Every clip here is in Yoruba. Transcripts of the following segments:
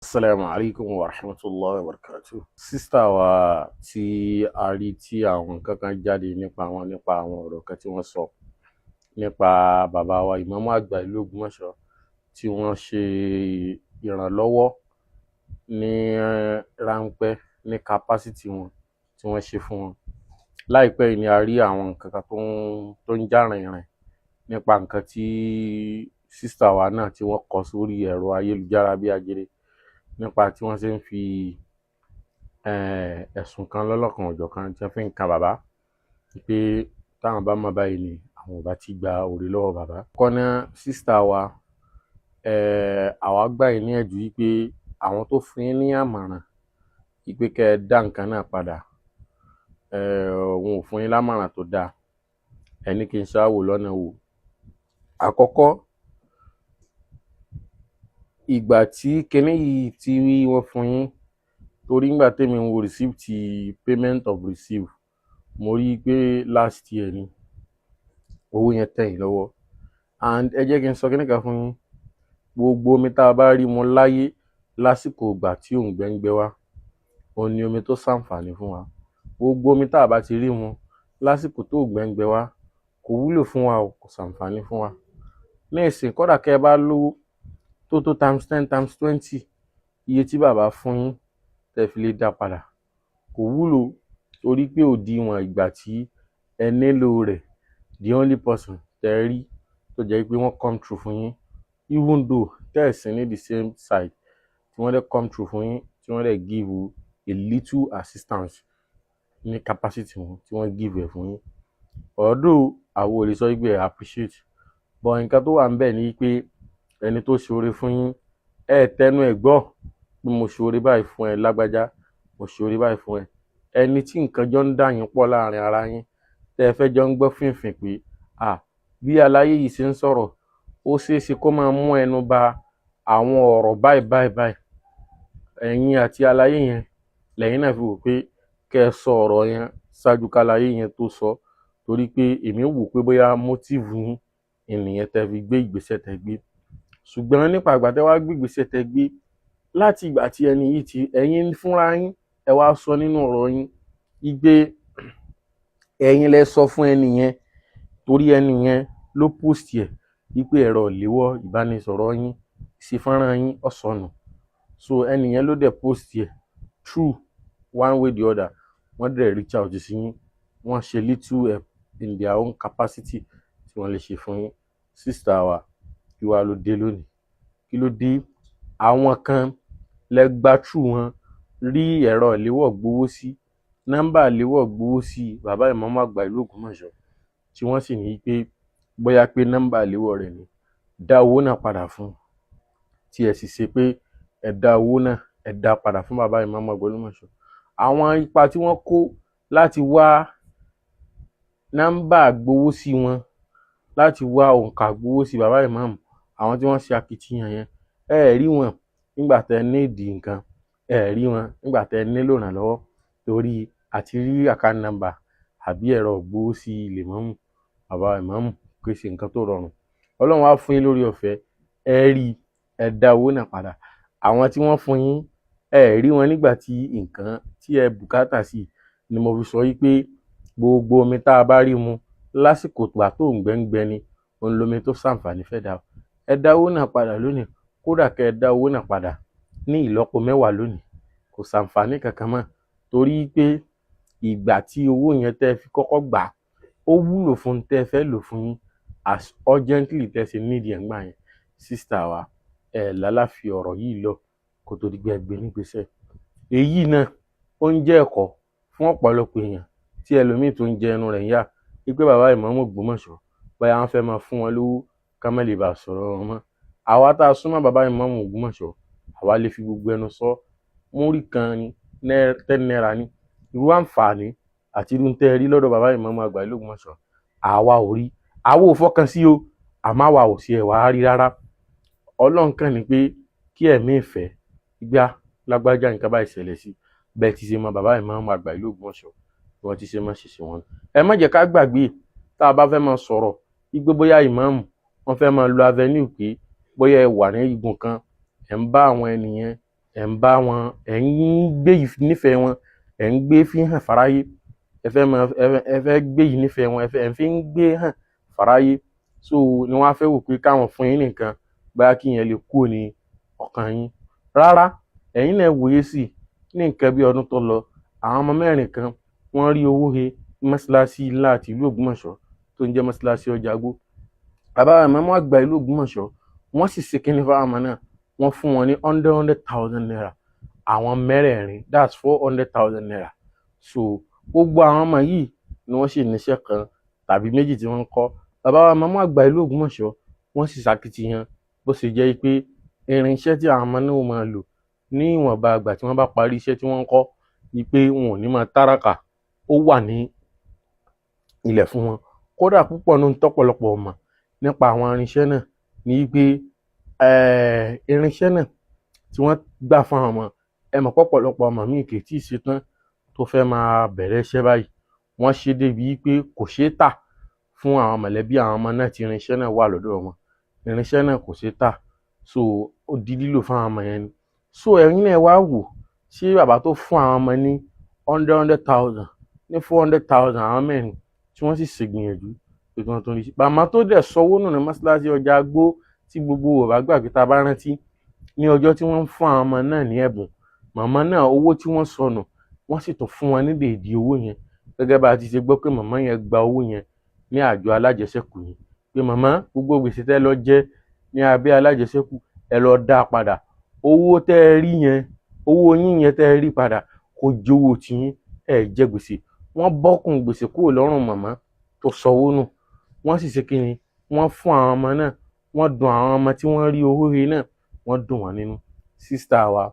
Assalamu alaikum wa rahmatullahi wa barakatuh. Sísítà wa tí a rí tí àwọn kankan jáde nípa àwọn ọ̀rọ̀ kan tí wọ́n sọ nípa bàbá wa ìmáàmù àgbà ìlú Ògbómọ̀ṣọ́ tí wọ́n ṣe ìrànlọ́wọ́ ní ráńpẹ́ ní capacity wọn tí wọ́n ṣe fún wọn. Láìpẹ́ yìí ni a rí àwọn kankan tó ń jà rìnrìn nípa nǹkan tí sísítà wa náà tí wọ́n kọ sórí ẹ̀rọ ayélujára bí ajere nípa tí wọ́n ṣe ń fi ẹ̀sùn kan lọ́lọ́kan òjọ̀kan tí wọ́n fi ń kan bàbá pé táwọn bá mọ̀ báyìí ni àwọn ò bá ti gba oore lọ́wọ́ bàbá. Kọ́ná sísítà wa àwa gbà yín níyànjú wípé àwọn tó fún yín ní àmọ̀ràn wípé kẹ́ ẹ dá nǹkan náà padà wọn ò fún yín lámọ̀ràn tó dáa, ẹni kí n ṣáwò lọ́nà wò. Àkọ́kọ́, ìgbà tí kinní yìí tí wọ́n fún yín, torí ńgbà tèmi ń wo receipt payment of receive, mo rí i pé last year ni owó yẹn tẹ̀ yín lọ́wọ́. And ẹ jẹ́ kí n sọ kinní kan fún yín, gbogbo omi tá a bá rí mu láyé lásìkò ìgbà tí òǹgbẹ ń gbẹ wá, òun ni omi tó ṣàǹfààní fún wa. Gbogbo omi tá a bá ti rí mu lásìkò tó òǹgbẹ ń gbẹ wá kò wúlò fún wa o, kò ṣàǹfààní fún wa. Ní ìsìn kódà kẹ́ ẹ bá lówó tó times 10 times 20 iye tí bàbá fún yín tẹ́ fi lè dá padà kò wúlò, torí pé òdiwọ̀n ìgbà tí ẹ nílò rẹ̀, the only person tẹ́ rí tó jẹ́ pé wọ́n come through fún yín, even though tẹ́ ẹ̀ sí ní the same side, tí wọ́n dẹ̀ come through fún yín, tí wọ́n dẹ̀ give a little assistance ní capacity wọn tí wọ́n give ẹ̀ fún yín. Although àwọn ò lè sọ pé ẹ appreciate, but nǹkan tó wà ń bẹ̀ ni pé ẹni tó ṣoore fún yín ẹ tẹnu ẹ̀ gbọ́ pé mo ṣoore báyìí fún ẹ lágbájá, mo ṣoore báyìí fún ẹ. Ẹni tí nǹkan jọ ń dà yín pọ̀ láàrin ara yín tẹ́ ẹ fẹ́ jọ ń gbọ́ fínfín pé bí aláyé yìí ṣe ń sọ̀rọ̀ ó ṣeé ṣe kó máa mú ẹnu ba àwọn ọ̀rọ̀ báyìí, ẹ̀yin àti aláyé yẹn lẹ́yìn náà fi wò pé kẹ́ ẹ sọ ọ̀rọ̀ yẹn ṣáájú káláyé yẹn tó sọ, torí pé èmi wò pé bóyá motive yín ènìyàn tẹ́ fi gbé ìgbésẹ̀ tẹ́ gbé. Ṣùgbọ́n nípa ìgbà tẹ́ wá gbé ìgbésẹ̀ tẹ́ gbé, láti ìgbà tí ẹni yìí ti ẹ̀yin fúnra yín ẹ wá sọ nínú ọ̀rọ̀ yín wípé ẹ̀yin lẹ sọ fún ẹni yẹn, torí ẹni yẹn ló post ẹ̀ wípé ẹ̀rọ ìléwọ́ ìbánisọ̀rọ̀ yín sí fọ́nrán yín ó sọnù. So ẹni yẹn ló dẹ̀ post ẹ̀ through one way the other, wọ́n dẹ̀ reach out sí yín, wọ́n ṣe little help in their own capacity tí wọ́n lè ṣe fún yín. Sísítà wa, kí wá ló dé lónìí? Kí ló dé? Àwọn kan lẹ gba through wọn rí ẹ̀rọ ìléwọ́ gbowó sí, nọ́mbà ìléwọ́ gbowó sí bàbá ìmáàmù àgbà ìlú Ògbómọ̀ṣọ́, tí wọ́n sì ní pé bóyá pé nọ́mbà ìléwọ́ rẹ̀ ni dá owó náà padà fún, tí ẹ sì ṣe pé ẹ dá owó náà ẹ dá padà fún bàbá ìmáàmù àgbà Ògbómọ̀ṣọ́. Àwọn ipa tí wọ́n kó láti wá nọ́mbà gbowó sí wọn, láti wá òǹkà gbowó sí bàbá ìmáàmù, àwọn tí wọ́n ṣe akitiyan yẹn ẹ rí wọn nígbà tẹ́ need nǹkan, ẹ rí wọn nígbà tẹ́ nílò ìrànlọ́wọ́, torí àti rí account number àbí ẹ̀rọ gbowó sí ilé ìmáàmù bàbá ìmáàmù kò ṣe nǹkan tó rọrùn. Ọlọ́run wá fún yín lórí ọ̀fẹ́, ẹ rí ẹ dá owó náà padà. Àwọn tí wọ́n fún yín ẹ rí wọn nígbà tí nǹkan tí ẹ bùkátà sí, ni mo fi sọ wípé gbogbo omi tá a bá rí mu lásìkò ìgbà tó òǹgbẹ ni òun lomi tó ṣàǹfààní fẹ́ dà. Ẹ dá owó náà padà lónìí, kódà kẹ́ ẹ dá owó náà padà ní ìlọ́po 10 lónìí, kò ṣàǹfààní kankan mọ́, torí pé ìgbà tí owó yẹn tẹ́ fi kọ́kọ́ gbà ó wúlò fún tẹ́ fẹ́ lò fún yín as urgently tẹ́ ṣe need ẹ̀ ńgbà yẹn. Sísítà wa, lálàfi ọ̀rọ̀ yìí lọ kó tó di gbé ẹgbẹ́ nígbésẹ̀. Èyí náà ó ń jẹ́ ẹ̀kọ́ fún ọ̀pọ̀lọpọ̀ èèyàn tí ẹlòmíì tó ń jẹ ẹnu rẹ̀ yá wípé bàbá ìmáàmù Ògbómọ̀ṣọ́ bóyá wọ́n fẹ́ máa fún wọn lówó ká má lè bá sọ̀rọ̀ wọn mọ́. Àwa tá a súnmọ́ bàbá ìmáàmù Ògbómọ̀ṣọ́, àwa lè fi gbogbo ẹnu sọ, múrí kan ní 10 naira ní irú àǹfààní àti irú tẹ́ rí lọ́dọ̀ bàbá ìmáàmù àgbà ìlú Ògbómọ̀ṣọ́ àwa ò rí, àwa ò fọkàn sí o, àmọ́ àwa ò sí ẹ̀ wá rí rárá. Ọlọ́run kàn ní pé kí ẹ̀mí ìfẹ́ gbá lágbájá nǹkan bá ìṣẹ̀lẹ̀ sí bẹ́ẹ̀ ti ṣe mọ bàbá ìmáàmù àgbà ìlú Ògbómọ̀ṣọ́ bí wọ́n ti ṣe máa ṣiṣẹ́ wọn. Ẹ má jẹ́ ká gbàgbé tá a bá fẹ́ máa sọ̀rọ̀ wípé bóyá ìmáàmù wọ́n fẹ́ máa lo avenue pé bóyá ẹ wà ní igun kan ẹ̀ ń bá àwọn ènìyàn ẹ̀ ń bá wọn, ẹ̀ ń gbé ìnífẹ̀ẹ́ wọn, ẹ̀ ń gbé fi hàn fáráyé, ẹ fẹ́ gbé ìnífẹ̀ẹ́ wọn, ẹ̀ fi ń gbé hàn fáráyé. So ni wọ́n á fẹ́ wò pé káwọn fún yín nìkan bóyá kí ìyẹn lè kúrò ní ọkàn yín. Rárá, ẹ̀yin náà wòye sí ní nǹkan bí ọdún tó lọ, àwọn ọmọ mẹ́rin kan wọ́n rí owó he mọ́ṣáláṣí ńlá àti ìlú Ògbómọ̀ṣọ́ tó ń jẹ́ mọ́ṣáláṣí Ọjàgbó. Bàbá ìmáàmù àgbà ìlú Ògbómọ̀ṣọ́ wọ́n sì ṣe kíní fáwọn ọmọ náà, wọ́n fún wọn ní 100,000 naira, àwọn mẹ́rẹ̀ẹ̀rin, that's 400,000 naira. So gbogbo àwọn ọmọ yìí ni wọ́n sì níṣẹ́ kan tàbí méjì tí wọ́n ń kọ́. Bàbá ìmáàmù àgbà ìlú Ògbómọ̀ṣọ́ wọ́n sì ṣàkitiyan bó ṣe jẹ́ pé irinṣẹ́ tí àwọn ọmọ náà ó máa lò ní ìwọ̀nba àgbà tí wọ́n bá parí iṣẹ́ tí wọ́n ń kọ́, wípé wọn ò ní máa táràkà, ó wà ní ilẹ̀ fún wọn. Kódà púpọ̀ nínú tọ́pọ̀lọpọ̀ mọ̀ nípa àwọn irinṣẹ́ náà ni wípé irinṣẹ́ náà tí wọ́n gbà fún àwọn ọmọ, ẹ mọ̀ pọ̀pọ̀lọpọ̀ ọmọ míì kì í tíì ṣetán tó fẹ́ máa bẹ̀rẹ̀ iṣẹ́ báyìí. Wọ́n ṣe débi wípé kò ṣeé tà fún àwọn mọ̀lẹ́bí àwọn ọmọ náà tí irinṣẹ́ náà wà lọ́dọ̀ wọn. Irinṣẹ́ náà kò ṣeé tà, so ó di lílò fún àwọn ọmọ yẹn ni. So ẹ̀yin náà wá wò, ṣé bàbá tó fún àwọn ọmọ ní 100,000 ní 400,000 àwọn mẹ́rin tí wọ́n sì ṣègbìyànjú pé kí wọ́n tó rí sí. Màmá tó dẹ̀ sọwọ́ nù ní mọ́ṣáláṣí Ọjàgbó tí gbogbo wa bá gbàgbé tá a bá rántí ní ọjọ́ tí wọ́n ń fún àwọn ọmọ náà ní ẹ̀bùn, màmá náà owó tí wọ́n sọnù wọ́n sì tún fún wọn ní dèédé owó yẹn, gẹ́gẹ́ bá a ti ṣe gbọ́ pé màmá yẹn gba owó yẹn ní àjọ alájẹsẹ́kù yìí, pé màmá gbogbo gbèsè tẹ́ lọ jẹ ní abẹ́ alájẹsẹ́kù ẹ lọ dá a padà, owó tẹ́ ẹ rí yẹn, owó yín yẹn tẹ́ ẹ rí padà kò jówó tiyín, ẹ jẹ gbèsè. Wọ́n bọ́kùn gbèsè kúrò lọ́rùn màmá tó sọwọ́ nù, wọ́n sì ṣe kíni, wọ́n fún àwọn ọmọ náà, wọ́n dùn àwọn ọmọ tí wọ́n rí owó he náà, wọ́n dùn wọ́n nínú. Sísítà wa,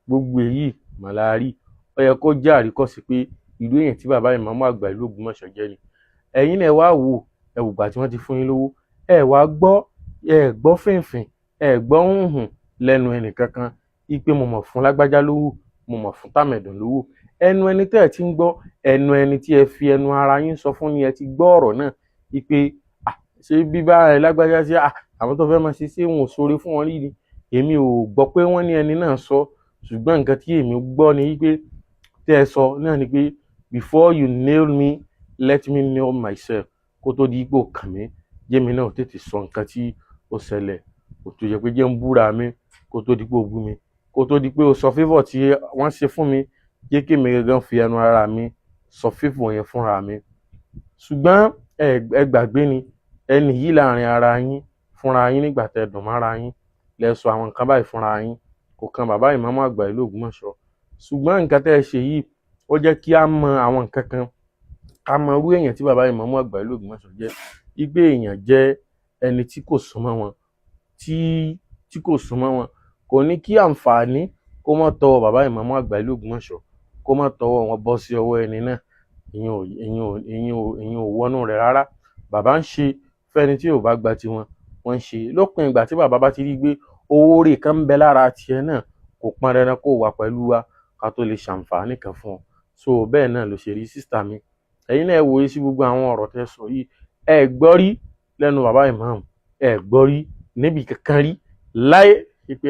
gbogbo èyí màlárí, ó yẹ kó jẹ́ àríkọ́sí pé ìlú èèyàn tí bàbá ìmáàmù àgbà ìlú Ògbómọ̀ṣọ́ jẹ́ ni. Ẹ̀yin náà wá wò, ẹ wò gbà tí wọ́n ti fún yín lówó, ẹ wá gbọ́ fìnfìn, ẹ gbọ́ hùhùn lẹ́nu ẹnì kankan wípé mo mọ̀ fún lágbájá lówó, mo mọ̀ fún tàmẹ̀dùn lówó. Ẹnu ẹni tẹ́ ẹ ti ń gbọ́, ẹnu ẹni tí ẹ fi ẹnu ara yín sọ fún ni ẹ ti gbọ́ ọ̀rọ̀ náà wípé ṣé bíbá ẹ lágbájá sí àwọn tó fẹ́ máa ṣe wọn ò ṣoore fún wọn rí ni. Èmi ò gbọ́ pé wọ́n ní ẹni náà sọ, ṣùgbọ́n nǹkan tí èmi gbọ́ ni wípé tẹ́ ẹ sọ náà ni pé before you nail me, let me nail myself. Kó tó di ipò kàn mí, jẹ́mi náà tètè sọ nǹkan tí ó ṣẹlẹ̀, kò tó yẹ pé jẹ́ ń búra mi kó tó di pé ó bú mi, kó tó di pé ó sọ favour tí wọ́n ṣe fún mi, jẹ́ kí èmi gangan fi ẹnu ara mi sọ favour yẹn fúnra mi. Ṣùgbọ́n ẹ gbàgbé ni, ẹni yìí láàrin ara yín fúnra yín nígbà tẹ́ dùn mára yín lẹ sọ àwọn nǹkan báyìí fúnra yín, kò kan bàbá ìmáàmù àgbà ìlú Ògbómọ̀ṣọ́. Ṣùgbọ́n nǹkan tẹ́ ẹ ṣe yìí ó jẹ́ kí á mọ àwọn nǹkan kan, ká mọ irú èèyàn tí bàbá ìmáàmù àgbà ìlú Ògbómọ̀ṣọ́ jẹ́, wípé èèyàn jẹ́ ẹni tí kò súnmọ́ wọn, tí kò súnmọ́ wọn. Kò ní kí àǹfààní kó má tọwọ́ bàbá ìmáàmù àgbà ìlú Ògbómọ̀ṣọ́, kó má tọwọ́ wọn bọ́ sí ọwọ́ ẹni náà, ìyẹn ò wọnú rẹ̀ rárá. Bàbá ń ṣe fẹ́ni tí ò bá gba tiwọn, wọ́n ń ṣe lópin ìgbà tí bàbá bá ti rí gbé oore kan ń bẹ lára tiẹ̀ náà, kò pọn dandan kó wà pẹ̀lú wa ká tó lè ṣàǹfààní kan fún ọ. So bẹ́ẹ̀ náà ló ṣe rí sísítà mi. Ẹ̀yin náà wòye sí gbogbo àwọn ọ̀rọ̀ tẹ́ sọ yìí, ẹ gbọ́ rí lẹ́nu bàbá ìmáàmù, ẹ gbọ́ rí níbi kankan rí láyé pé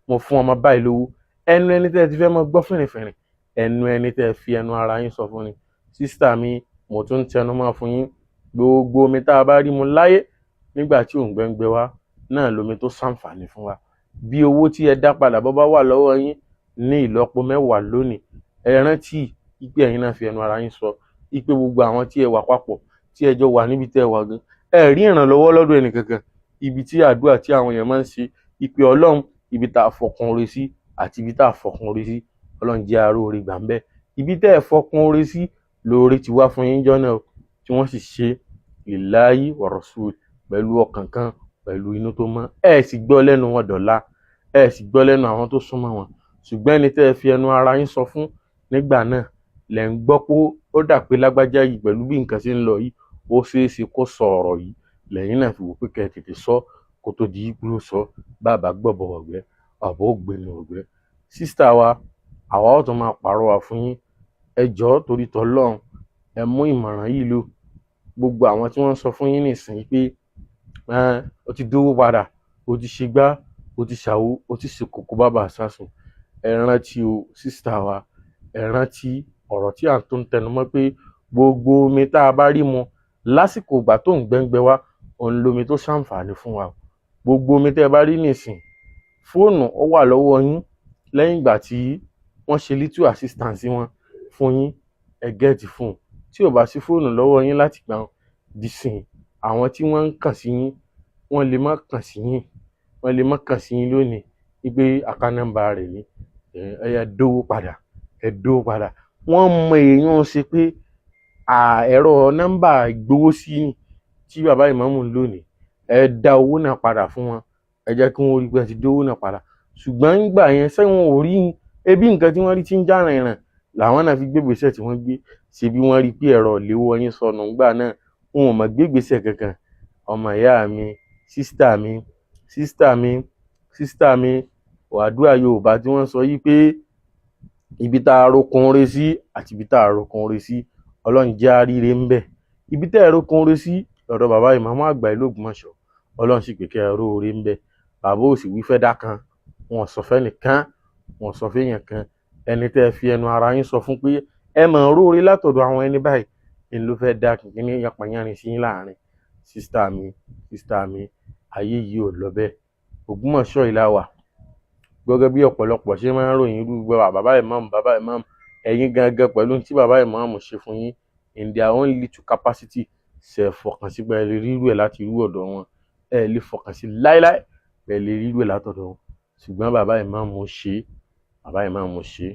mo fún ọmọ báyìí lówó. Ẹnu ẹni tẹ́ ti fẹ́ mọ gbọ́ fìrìfìrì, ẹnu ẹni tẹ́ fi ẹnu ara yín sọ fún ni. Sísítà mi, mo tún ń tẹnu mọ́ fún yín, gbogbo omi tá a bá rí mu láyé nígbà tí òǹgbẹ ń gbẹ wá náà lomi tó ṣàǹfààní fún wa. Bí owó tí ẹ dá padà bọ́ bá wà lọ́wọ́ yín ní ìlọ́po 10 lónìí, ẹ rántí wípé ẹ̀yin náà fi ẹnu ara yín sọ wípé gbogbo àwọn tí ẹ wà papọ̀, tí ẹ jọ wà níbi tẹ́ ẹ wà gan, ẹ rí ìrànlọ́wọ́ lọ́dọ̀ ẹnì kankan. Ibi tí àdúrà tí àwọn èèyàn máa ń ṣe, ìpè Ọlọ́run, ibi tá a fọkàn oore sí àti ibi tá a fọkàn oore sí, Ọlọ́run jẹ́ aró oore gbà ń bẹ́. Ibi tẹ́ ẹ fọkàn oore sí lóore ti wá fún yín jọ́nà, tí wọ́n sì ṣe lillahi wa rasul pẹ̀lú ọkàn kan, pẹ̀lú inú tó mọ́. Ẹ sì gbọ́ lẹ́nu wọn dọ̀la, ẹ sì gbọ́ lẹ́nu àwọn tó súnmọ́ wọn. Ṣùgbọ́n ẹni tẹ́ ẹ fi ẹnu ara yín sọ fún nígbà náà lẹ̀ ń gbọ́ pé ó dà pé lágbájá yìí pẹ̀lú bí nǹkan ṣe ń lọ yìí, ó ṣeé ṣe kó sọ ọ̀rọ̀ yìí, lẹ́yìn náà fi wò pé kẹ́ ẹ tètè sọ kó tó di pé ó sọ, bàbá gbọ́bọ̀ ọ̀gbẹ́, bàbá ó gbénu ọ̀gbẹ́. Sísítà wa, àwa ó tún máa pàrọwà fún yín, ẹ jọ̀ọ́ torí tọlọ́run, ẹ mú ìmọ̀ràn yìí lò. Gbogbo àwọn tí wọ́n ń sọ fún yín nísìnyí pé ó ti dówó padà, ó ti ṣe gbá, ó ti ṣàwo, ó ti ṣe kòkó bàbà sásùn, ẹ rántí o sísítà wa, ẹ rántí ọ̀rọ̀ tí à ń tó ń tẹnumọ́ pé gbogbo omi tá a bá rí mu lásìkò ìgbà tó ń gbẹ́ngbẹ́ wá òun lomi tó ṣàǹfààní fún wa. Gbogbo omi tẹ́ ẹ bá rí nìsín, fóònù ó wà lọ́wọ́ yín lẹ́yìn ìgbà tí wọ́n ṣe little assistance wọn fún yín, ẹ gẹ́ẹ̀tì fóònù. Tí ò bá sí fóònù lọ́wọ́ yín láti gbà dìsìn, àwọn tí wọ́n ń kàn sí yín wọ́n lè má kàn sí yín, wọ́n lè má kàn sí yín lónìí wípé account number rẹ̀ ní ẹ dówó padà, ẹ dówó padà. Wọ́n mọ èèyàn ṣe pé ẹ̀rọ nọ́mbà ìgbowósí ni tí bàbá ìmáàmù ń lò ní, ẹ dá owó náà padà fún wọn, ẹ jẹ́ kí wọ́n rí pé ẹ ti dówó náà padà. Ṣùgbọ́n nígbà yẹn sẹ́wọ̀n ò rí ebi nǹkan tí wọ́n rí tí ń já rìnrìn làwọn náà fi gbégbèsè tí wọ́n gbé, ṣebí wọ́n rí pé ẹ̀rọ ìléwọ́ yín sọnù nígbà náà, wọn ò mọ̀ gbégbèsè kankan. Ọmọ ìyá mi, sísítà mi, sísítà mi, sísítà mi, àdúrà Yorùbá tí wọ́n sọ yí pé ibi tá a rokun re sí àti ibi tá a rokun re sí Ọlọ́run jẹ́ á ríre ń bẹ̀. Ibi tẹ́ ẹ rokun re sí ọ̀dọ̀ bàbá ìmáàmù àgbà ìlú Ògbómọ̀ṣọ́, Ọlọ́run sì pé kẹ́ ẹ róore ń bẹ̀. Bàbá ò sì wí fẹ́ dá kan, wọn ò sọ fẹ́nìkan, wọn ò sọ fẹ́yàn kan. Ẹni tẹ́ ẹ fi ẹnu ara yín sọ fún pé ẹ mọ̀ róore látọ̀dọ̀ àwọn ẹni báyìí, ẹni ló fẹ́ dá kìnkínní yánpọnyánrin sí yín láàrin. Sísítà mi, ayé yìí ò lọ bẹ́ẹ̀. Ògbómọ̀ṣọ́ yìí la wà. Gẹ́gẹ́ bí ọ̀pọ̀lọpọ̀ ṣe máa ń ròyìn irú bàbá ìmáàmù, ẹ̀yin gangan pẹ̀lú tí bàbá ìmáàmù ṣe fún yín in their own little capacity, ṣe fọkàn sí pé ẹ lè rí irú ẹ̀ láti irú ọ̀dọ̀ wọn, ẹ lè fọkàn sí láíláí pé ẹ lè rí irú ẹ̀ látọ̀dọ̀ wọn. Ṣùgbọ́n bàbá ìmáàmù ṣe, bàbá ìmáàmù ṣe,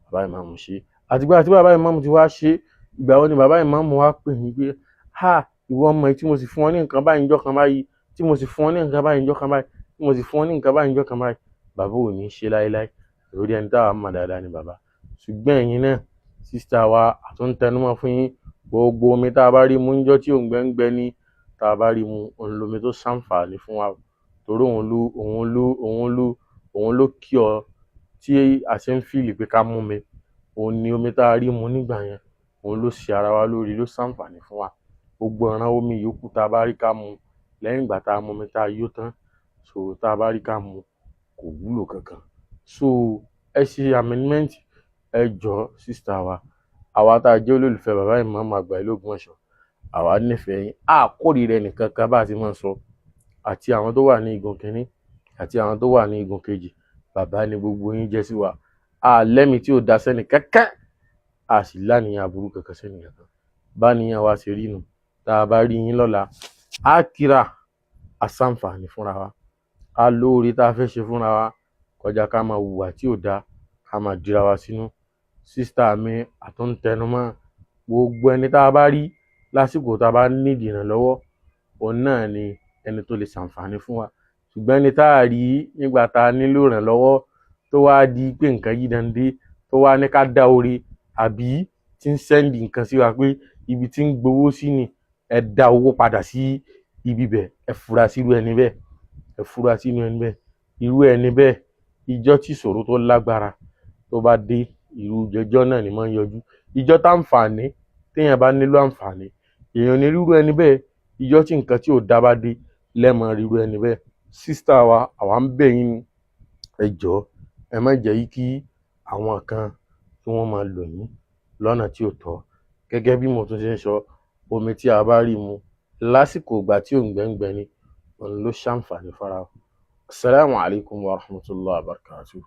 bàbá ìmáàmù ṣe. Àtìgbà tí bàbá ìmáàmù ti wá ṣe, ìgbà wo ni bàbá ìmáàmù wá pè mí pé ìwọ ọmọ yìí tí mo sì fún ọ ní nǹkan báyìí níjọ́ kan báyìí, tí mo sì fún ọ ní nǹkan báyìí níjọ́ kan báyìí, tí mo sì fún ọ ní nǹkan báyìí níjọ́ kan báyìí. Bàbá ò ní ṣe láíláí lórí ẹni táwa mọ̀ dáadáa ni bàbá. Ṣùgbọ́n ẹ̀yin náà sísítà wa àtúntẹnumọ́ fún yín, gbogbo omi tá a bá rí mu níjọ́ tí òǹgbẹ ń gbẹ ní, tá a bá rí mu òun lomi tó ṣàǹfààní fún wa, torí òun ló kí ọ tí a ṣe ń fìlì pé ká mú mi. Òun ni omi tá a rí mu nígbà yẹn, òun ló ṣe ara wa lórí, ló ṣàǹfààní fún wa. Gbogbo ìran omi yòókù tá a bá rí ká mu lẹ́yìn ìgbà tá a mu omi tá a yó tán, so tá a bá rí ká mu kò wúlò kankan. So ẹ ṣe amendment, ẹ jọ̀ọ́ sísítà wa, àwa tá a jẹ́ olólùfẹ́ bàbá ìmáàmù àgbà ìlú Ògbómọ̀ṣọ́, àwa nífẹ̀ẹ́ yín, a kórìíra ẹnìkankan bá a ti máa ń sọ, àti àwọn tó wà ní igun kínní àti àwọn tó wà ní igun kejì, bàbá ni gbogbo yín jẹ́ sí wa. A lẹ́mìí tí ò dá sẹ́ni kankan, a sì láníyàn aburú kankan sẹ́ni kankan. Bá níyàn wa ṣe rí nu, tá a bá rí yín lọ́la, á kíra, á ṣàǹfààní fúnra wa, á lóore tá a fẹ́ ṣe fúnra wa kọjá ká máa hùwà tí ò dáa, ká máa dira wa sínú. Sísítà mi àtúntẹnumọ́, gbogbo ẹni tá a bá rí lásìkò tá a bá nídìí ìrànlọ́wọ́, òun náà ni ẹni tó lè ṣàǹfààní fún wa. Ṣùgbọ́n ẹni tá a rí nígbà tá a nílò ìrànlọ́wọ́ tó wá di pé nǹkan yí dande, tó wá ní ká dá oore àbí tí ń sẹ́ndì nǹkan sí wa pé ibi tí ń gbowó sí ni, ẹ dá owó padà sí ibi bẹ̀, ẹ fura sí irú ẹni bẹ́ẹ̀, ẹ fura sí irú ẹni bẹ́ẹ̀. Irú ẹni bẹ́ẹ̀ ìjọ́ tí ìṣòro tó lágbára tó bá dé, irú ìjọ́ náà ni máa ń yọjú. Ìjọ́ táǹfààní téèyàn bá nílò àǹfààní, èèyàn ní irú ẹni bẹ́ẹ̀. Ìjọ́ tí nǹkan tí ò dá bá dé lẹ́mọ̀ rí irú ẹni bẹ́ẹ̀. Sísítà wa, àwa ń bẹ̀ yín ni, ẹ jọ̀ọ́ ẹ má jẹ́ kí àwọn kan kí wọ́n máa lò yín lọ́nà tí ò tọ́. Gẹ́gẹ́ bí mo tún ṣe ń sọ, omi tí a bá rí mu lásìkò ìgbà tí òǹgbẹ ń gbẹ ni, òun ló ṣàǹfààní fara wa. Assalamu alaikum warahmatullahi wabarakatuh.